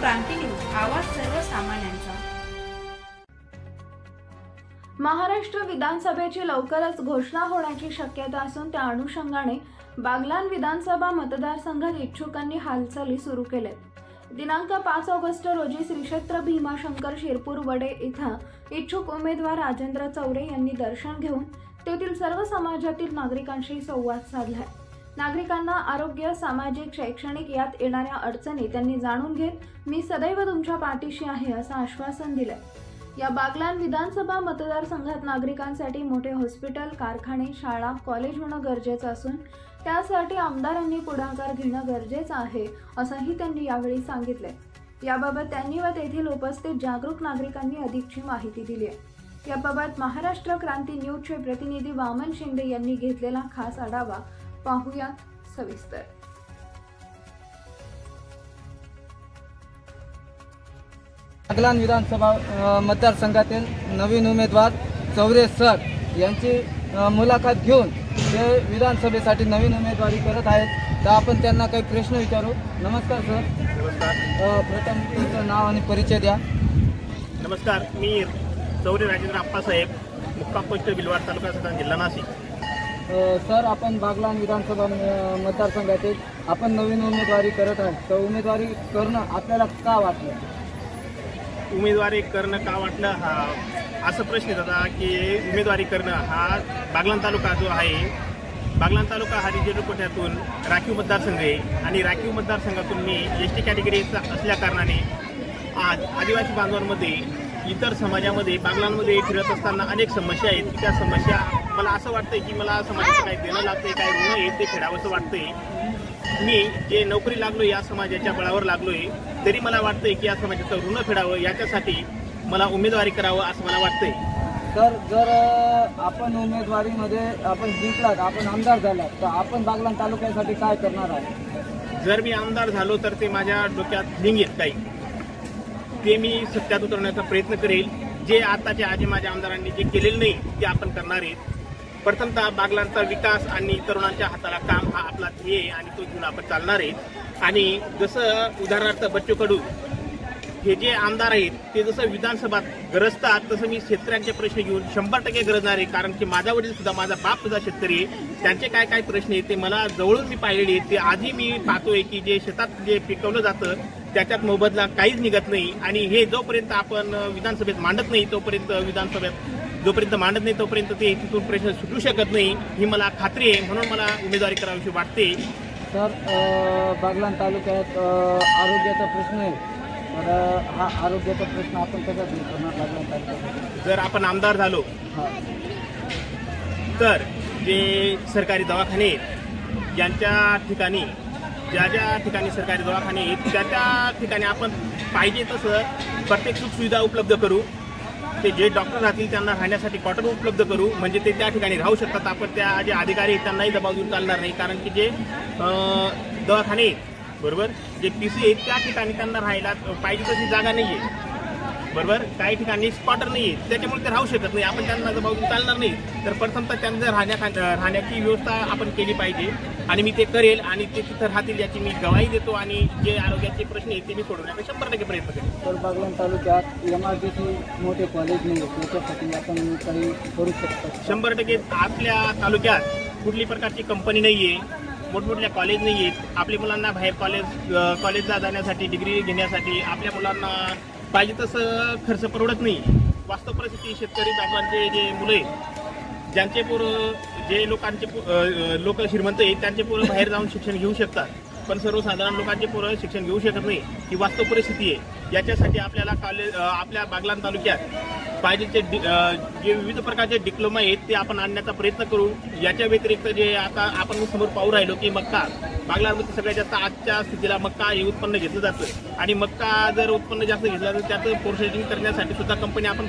क्रांती news, आवाज सर्वसामान्यांचा। महाराष्ट्र विधानसभेची लवकरच घोषणा होण्याची शक्यता असून त्या अनुषंगाने बागलाण विधानसभा मतदारसंघात इच्छुकांनी हालचाली सुरू केल्यात। दिनांक 5 ऑगस्ट रोजी श्री क्षेत्र भीमाशंकर शिरपूर वडे इथं इच्छुक उमेदवार राजेंद्र चौरे यांनी दर्शन घेऊन तेथील सर्व समाजातील नागरिकांशी संवाद साधलाय। नागरिकांना आरोग्य, सामाजिक, शैक्षणिक यात येणाऱ्या अडचणी त्यांनी जाणून घेत मी सदैव तुमच्या पाठीशी आहे असं आश्वासन दिलंय। या बागलाण विधानसभा मतदारसंघात नागरिकांसाठी मोठे हॉस्पिटल, कारखाने, शाळा, कॉलेज होणं गरजेचं असून त्यासाठी आमदारांनी पुढाकार घेणं गरजेचं आहे असंही त्यांनी यावेळी सांगितले। याबाबत त्यांनी व तेथील उपस्थित जागरूक नागरिकांनी अधिकची माहिती दिली आहे। याबाबत महाराष्ट्र क्रांती न्यूजचे प्रतिनिधी वामन शिंदे यांनी घेतलेला खास आढावा पाहूयात सविस्तर। बागलाण विधानसभा मतदारसंघातील नवीन उमेदवार चौरे सर यांची मुलाखत घेऊन ते विधानसभेसाठी नवीन उमेदवारी करत आहेत। तर आपण त्यांना काही प्रश्न विचारू। नमस्कार सर। नमस्कार। प्रथम तुमचं नाव आणि परिचय द्या। नमस्कार, मी चौरे राजेंद्र आप्पासाहेब, मुक्काम पोस्ट बिलवाड, तालुका सटाणा, जिल्हा नाशिक। सर, आपण बागलाण विधानसभा मतदारसंघातील आपण नवीन उमेदवारी करत आहात, तर उमेदवारी करणं आपल्याला का वाटलं? उमेदवारी करणं का वाटलं हा असा प्रश्न येतात की उमेदवारी करणं हा बागलाण तालुका जो आहे, बागलाण तालुका हा रिजनल कोट्यातून राखीव मतदारसंघ आहे आणि राखीव मतदारसंघातून मी एसटी कॅटेगरीचा असल्या कारणाने आज आदिवासी बांधवांमध्ये, इतर समाजामध्ये, बागलाणमध्ये फिरत असताना अनेक समस्या आहेत की त्या समस्या मला असं वाटतंय की मला समाजाचं काही देणं लागतंय, काही ऋण आहे ते फेडावंसं वाटतंय। मी जे नोकरी लागलोय या समाजाच्या बळावर लागलोय, तरी मला वाटतंय की या समाजाचं ऋण फेडावं, याच्यासाठी मला उमेदवारी करावं असं मला वाटतंय। तर जर आपण उमेदवारीमध्ये आपण जिंकलात, आपण आमदार झालात, तर आपण बागलाण तालुक्यासाठी काय करणार आहात? जर मी आमदार झालो तर ते माझ्या डोक्यात लिंग येत काही ते मी सत्यात उतरवण्याचा प्रयत्न करेल। जे आताचे आजी माझ्या आमदारांनी जे केलेलं नाही ते आपण करणार आहेत। प्रथमतः बागलाणचा विकास आणि तरुणांच्या हाताला काम हा आपला ध्येय आणि तो घेऊन आपण चालणार आहे। आणि जसं उदाहरणार्थ बच्चू कडू हे जे आमदार आहेत ते जसं विधानसभात गरजतात, तसं मी शेतकऱ्यांचे प्रश्न घेऊन 100% गरजणार आहे। कारण की माझा वडील सुद्धा, माझा बाप सुद्धा शेतकरी आहे, त्यांचे काय काय प्रश्न आहेत ते मला जवळून मी पाहिलेले आहेत। ते आधी मी पाहतोय की जे शेतात जे पिकवलं जातं त्याच्यात मोबदला काहीच निघत नाही आणि हे जोपर्यंत आपण विधानसभेत मांडत नाही तोपर्यंत ते तिथून प्रश्न सुटू शकत नाही, ही मला खात्री आहे। म्हणून मला उमेदवारी करावीशी वाटते। सर, बागलाण तालुक्यात आरोग्याचा प्रश्न आहे, तर हा आरोग्याचा प्रश्न आपण कसा दूर करणार बागलाण तालुक्यात? जर आपण आमदार झालो तर जे सरकारी दवाखाने ज्यांच्या ठिकाणी ज्या ठिकाणी सरकारी दवाखाने आहेत त्या ठिकाणी आपण पाहिजे तसं प्रत्येक सुखसुविधा उपलब्ध करू। ते जे डॉक्टर राहतील त्यांना राहण्यासाठी क्वार्टर उपलब्ध करू, म्हणजे ते त्या ठिकाणी राहू शकतात। आपण त्या जे अधिकारी आहेत त्यांनाही दबाव देऊन चालणार नाही, कारण की जे दवाखाने आहेत बरोबर, जे PC आहेत त्या ठिकाणी त्यांना राहायला पाहिजे तशी जागा नाही आहे बरोबर, काही ठिकाणी क्वार्टर नाही आहे, त्याच्यामुळे ते राहू शकत नाही। आपण त्यांना दबाव देऊन चालणार नाही। तर प्रथमतः त्यांना राहण्याची व्यवस्था आपण केली पाहिजे आणि मी ते करेल आणि ते तिथं राहतील याची मी गवाही देतो आणि जे आरोग्याचे प्रश्न आहेत ते मी सोडवण्याचा 100% प्रयत्न करेन। तर बागलाण तालुक्यात MRTC मोठे कॉलेज नाही, त्याच्यासाठी आपण काही करू शकतो? 100% आपल्या तालुक्यात कुठली प्रकारची कंपनी नाही आहे, मोठमोठ्या कॉलेज नाही आहेत। आपल्या मुलांना बाहेर कॉलेजला जाण्यासाठी, डिग्री घेण्यासाठी आपल्या मुलांना पाहिजे तसं खर्च परवडत नाही। वास्तव परिस्थिती शेतकरी बांधवांचे जे मुलं आहेत, ज्यांचे पोरं जे लोक श्रीमंत आहेत त्यांचे पोरं बाहेर जाऊन शिक्षण घेऊ शकतात, पण सर्वसाधारण लोकांचे पोरं शिक्षण घेऊ शकत नाही, ही वास्तव परिस्थिती आहे। याच्यासाठी आपल्याला आपल्या बागलाण तालुक्यात पाहिजे जे विविध प्रकारचे डिप्लोमा आहेत ते आपण आणण्याचा प्रयत्न करू। याच्या व्यतिरिक्त जे आता आपण समोर पाहू राहिलो की मक्का, बागलाणमध्ये सगळ्यात जास्त आजच्या स्थितीला मक्का हे उत्पन्न घेतलं जातं आणि मक्का जर उत्पन्न जास्त घेतलं तर त्याचं प्रोसेसिंग करण्यासाठी सुद्धा कंपनी आपण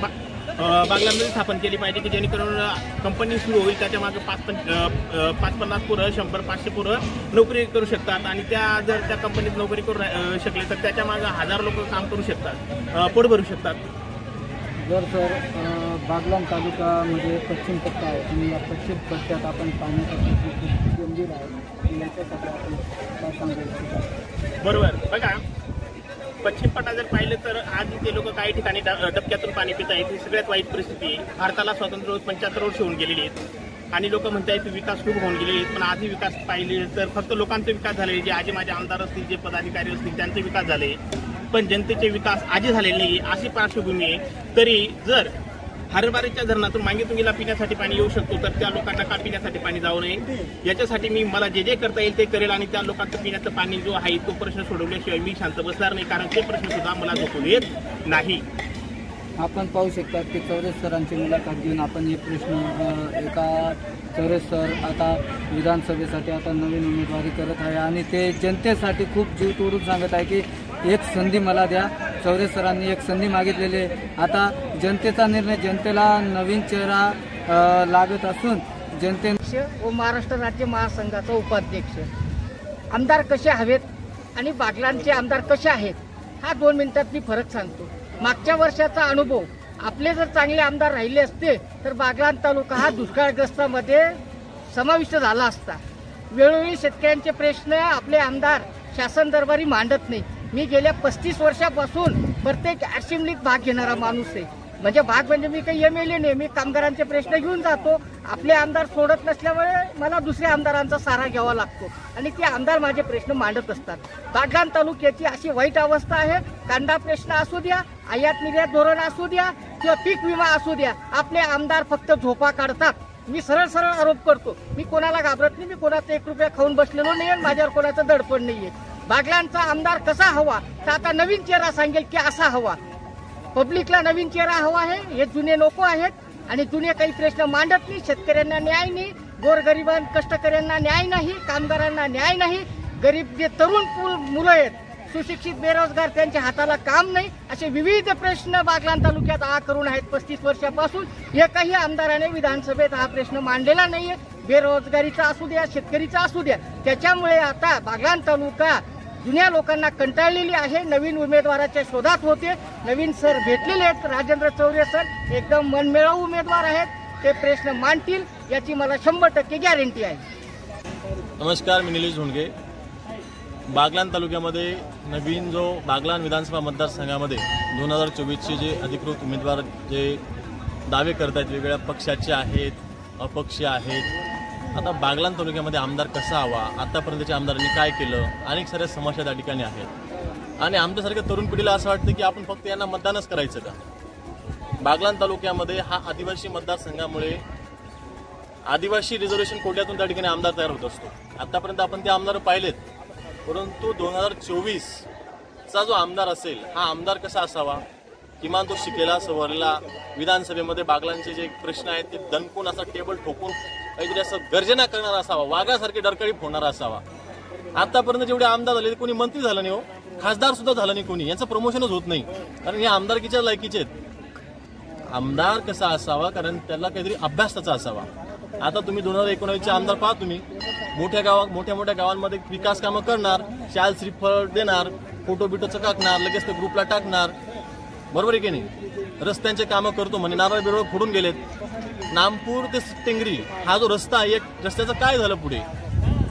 बागलाणमध्ये स्थापन केली पाहिजे की जेणेकरून कंपनी सुरू होईल, त्याच्या मागे 550 पोरं, 100-500 पोरं नोकरी करू शकतात आणि जर त्या कंपनीत नोकरी करू शकले तर त्याच्या मागे 1000 लोक काम करू शकतात, पोट भरू शकतात। जर सर बागलाण तालुक्यामध्ये पश्चिम पट्टा आहे आणि या पश्चिम पट्ट्यात आपण पाण्यासाठी खूप गंभीर आहे, याच्यासाठी आपण काय सांगू इच्छिता? बरोबर, बघा पश्चिम पट्टा जर पाहिलं तर आज ते लोक काही ठिकाणी डबक्यातून पाणी पित आहेत. ही सगळ्यात वाईट परिस्थिती आहे. भारताला स्वातंत्र्य 75 वर्ष होऊन गेलेली आहेत आणि लोक म्हणतात विकास खूप होऊन गेलेले आहेत. पण आधी विकास पाहिले तर फक्त लोकांचे विकास झाले, जे आजी माझे आमदार असतील, जे पदाधिकारी असतील त्यांचे विकास झाले, पण जनतेचे विकास आधी झालेले नाही. अशी पार्श्वभूमी आहे. तरी जर हरभऱ्याच्या धरणातून मांगीतुंगीला पिण्यासाठी पाणी येऊ शकतो तर त्या लोकांना का पिण्यासाठी पाणी जाऊ नये, याच्यासाठी मला जे करता येईल ते करेल आणि त्या लोकांचं पिण्याचं पाणी जो आहे तो प्रश्न सोडवल्याशिवाय मी शांत बसणार नाही, कारण ते प्रश्न सुद्धा मला झोपू देत नाही. आपण पाहू शकता की चौरेस सरांची मुलाखत घेऊन आपण हे प्रश्न एका चौरेस सर आता विधानसभेसाठी आता नवीन उमेदवारी करत आहे आणि ते जनतेसाठी खूप जीव तोडून सांगत आहे की एक संधी मला द्या. चौरेस सरांनी एक संधी मागितलेली आहे. आता जनतेचा निर्णय, जनतेला नवीन चेहरा लागत असून जनते व महाराष्ट्र राज्य महासंघाचा उपाध्यक्ष आमदार कसे हवेत आणि बागलांचे आमदार कसे आहेत हा 2 मिनिटात मी फरक सांगतो. मागच्या वर्षाचा अनुभव, आपले जर चांगले आमदार राहिले असते तर बागलाण तालुका हा दुष्काळग्रस्तामध्ये समाविष्ट झाला असता. वेळोवेळी शेतकऱ्यांचे प्रश्न आपले आमदार शासन दरबारी मांडत नाही. मी गेल्या 35 वर्षापासून प्रत्येक असेंब्लीत भाग घेणारा माणूस आहे. म्हणजे मी काही MLA नाही, मी कामगारांचे प्रश्न घेऊन जातो. आपले आमदार सोडत नसल्यामुळे मला दुसऱ्या आमदारांचा सहारा घ्यावा लागतो आणि ते आमदार माझे प्रश्न मांडत असतात. बागलाण तालुक्याची अशी वाईट अवस्था आहे. कांदा प्रश्न असू द्या, आयात निर्यात धोरण असू द्या किंवा पीक विमा असू द्या, आपले आमदार फक्त झोपा काढतात. मी सरळ आरोप करतो. मी कोणाला घाबरत नाही. मी कोणाचा 1 रुपया खाऊन बसलेलो नाही आणि माझ्यावर कोणाचं दडपण नाहीये. बागलाणचा आमदार कसा हवा तर आता नवीन चेहरा सांगेल की असा हवा. पब्लिकला नवीन चेहरा हवा आहे. हे जुने नको आहेत आणि जुने काही प्रश्न मांडत नाही. शेतकऱ्यांना न्याय नाही, गोरगरिबां कष्टकऱ्यांना न्याय नाही, कामगारांना न्याय नाही. गरीब जे तरुण मुलं आहेत, सुशिक्षित बेरोजगार, त्यांच्या हाताला काम नाही, असे विविध प्रश्न बागलाण तालुक्यात करून आहेत 35 वर्षापासून. एकही आमदाराने विधानसभेत हा प्रश्न मांडलेला नाहीये. बेरोजगारीचा असू द्या, शेतकरीचा असू द्या. त्याच्यामुळे आता बागलाण तालुका जुन्या लोकांना कंटाळलेली आहे. नवीन उमेदवाराच्या शोधात होते. नवीन सर भेटलेले आहेत. राजेंद्र चौरे सर एकदम मनमिळावू उमेदवार आहेत. ते प्रश्न मांडतील याची मला 100% गॅरंटी आहे. नमस्कार, मी निलेश धोंडगे. बागलाण तालुक्यामध्ये नवीन जो बागलाण विधानसभा मतदारसंघामध्ये 2024चे जे अधिकृत उमेदवार जे दावे करत आहेत, वेगवेगळ्या पक्षाचे आहेत, अपक्ष आहेत. आता बागलाण तालुक्यामध्ये आमदार कसा हवा, आतापर्यंतच्या आमदारांनी काय केलं, अनेक साऱ्या समस्या त्या ठिकाणी आहेत आणि आमच्यासारख्या तरुण पिढीला असं वाटतं की आपण फक्त यांना मतदानच करायचं का. बागलाण तालुक्यामध्ये हा आदिवासी मतदारसंघामुळे आदिवासी रिझर्वेशन कोट्यातून त्या ठिकाणी आमदार तयार होत असतो. आतापर्यंत आपण ते आमदार पाहिलेत, परंतु 2024चा जो आमदार असेल हा आमदार कसा असावा, किमान तो शिकलेला सवरलेला, विधानसभेमध्ये बागलांचे जे प्रश्न आहेत ते दणकून असा टेबल ठोकून काहीतरी असं गर्जना करणारा असावा, वाघासारखे डरकाळी फोडणारा असावा. आतापर्यंत जेवढे आमदार झाले कोणी मंत्री झालं नाही हो, खासदार सुद्धा झालं नाही कोणी. यांचं प्रमोशनच होत नाही, कारण हे आमदारकीच्या लायकीचे आहेत. आमदार कसा असावा, कारण त्याला काहीतरी अभ्यास त्याचा असावा. आता तुम्ही 2019चे आमदार पहा, तुम्ही मोठ्या मोठ्या गावांमध्ये विकास कामं करणार, शाल श्रीफळ देणार, फोटो बिटो चकाकणार, लगेच ते ग्रुपला टाकणार, बरोबर आहे की नाही. रस्त्यांचे कामं करतो म्हणे, नारळ बिरळ फोडून गेलेत. नामपूर ते टेंगरी हा जो रस्ता आहे, रस्त्याचं काय झालं पुढे.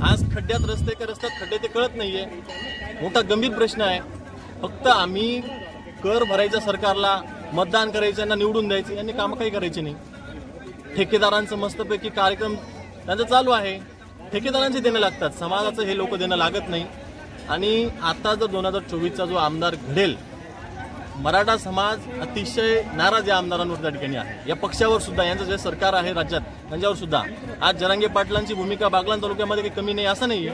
आज खड्ड्यात रस्ते का रस्त्यात खड्डे ते कळत नाहीये. मोठा गंभीर प्रश्न आहे. फक्त आम्ही कर भरायचा सरकारला, मतदान करायचं, यांना निवडून द्यायचं, यांनी कामं काही करायची नाही. ठेकेदारांचं मस्तपैकी कार्यक्रम त्यांचं चालू आहे, ठेकेदारांचे देणं लागतात, समाजाचं हे लोक देणं लागत नाही. आणि आता जर 2024चा जो आमदार घडेल, मराठा समाज अतिशय नाराज या आमदारांवर त्या ठिकाणी आहे. या पक्षावर सुद्धा, यांचं जे सरकार आहे राज्यात त्यांच्यावर सुद्धा. आज जरांगे पाटलांची भूमिका बागलाण तालुक्यामध्ये काही कमी नाही असं नाहीये.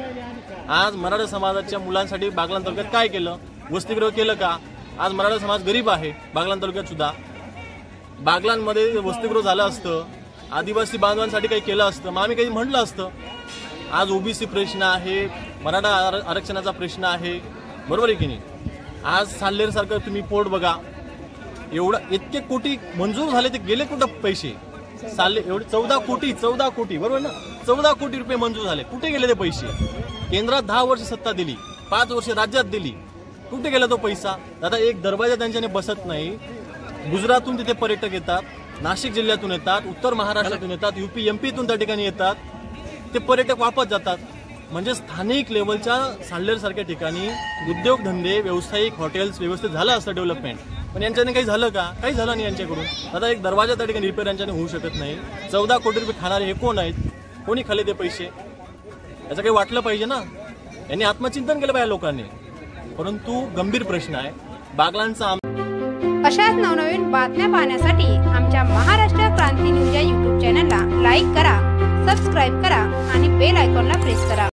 आज मराठा समाजाच्या मुलांसाठी बागलाण तालुक्यात काय केलं, वसतिगृह केलं का. आज मराठा समाज गरीब आहे बागलाण तालुक्यात सुद्धा. बागलाणमध्ये वसतिगृह झालं असतं, आदिवासी बांधवांसाठी काही केलं असतं, मग आम्ही काही म्हटलं असतं. आज ओबीसी प्रश्न आहे, मराठा आरक्षणाचा प्रश्न आहे, बरोबर आहे की नाही. आज साल्हेरसारखं तुम्ही पोर्ट बघा, एवढं इतके कोटी मंजूर झाले, ते गेले कुठं पैसे. साल्हे एवढे 14 कोटी बरोबर ना, 14 कोटी रुपये मंजूर झाले. कुठे गेले ते पैसे. केंद्रात 10 वर्ष सत्ता दिली, 5 वर्ष राज्यात दिली, कुठे गेला तो पैसा. आता एक दरवाजा त्यांच्याने बसत नाही. गुजरातहून तिथे पर्यटक येतात, नाशिक जिल्ह्यातून येतात, उत्तर महाराष्ट्रातून येतात, UP MP तून त्या ठिकाणी येतात. ते पर्यटक वापस जातात. म्हणजे स्थानिक लेवलच्या साल्हेरसारख्या ठिकाणी उद्योगधंदे, व्यावसायिक हॉटेल्स व्यवस्थित झालं असतं डेव्हलपमेंट, पण यांच्याने काही झालं का? काही झालं नाही यांच्याकडून. आता एक दरवाजा त्या ठिकाणी रिपेअर यांच्याने होऊ शकत नाही. 14 कोटी रुपये खाणारे हे कोण आहेत? कोणी खाले ते पैसे? याचं काही वाटलं पाहिजे ना. यांनी आत्मचिंतन केलं पाहिजे लोकांनी. परंतु गंभीर प्रश्न आहे बागलाणचा. अशाच नवनवीन बातम्या पाहण्यासाठी आमच्या महाराष्ट्र क्रांती न्यूज या YouTube चॅनलला लाईक करा, सबस्क्राईब करा आणि बेल आयकॉनला प्रेस करा.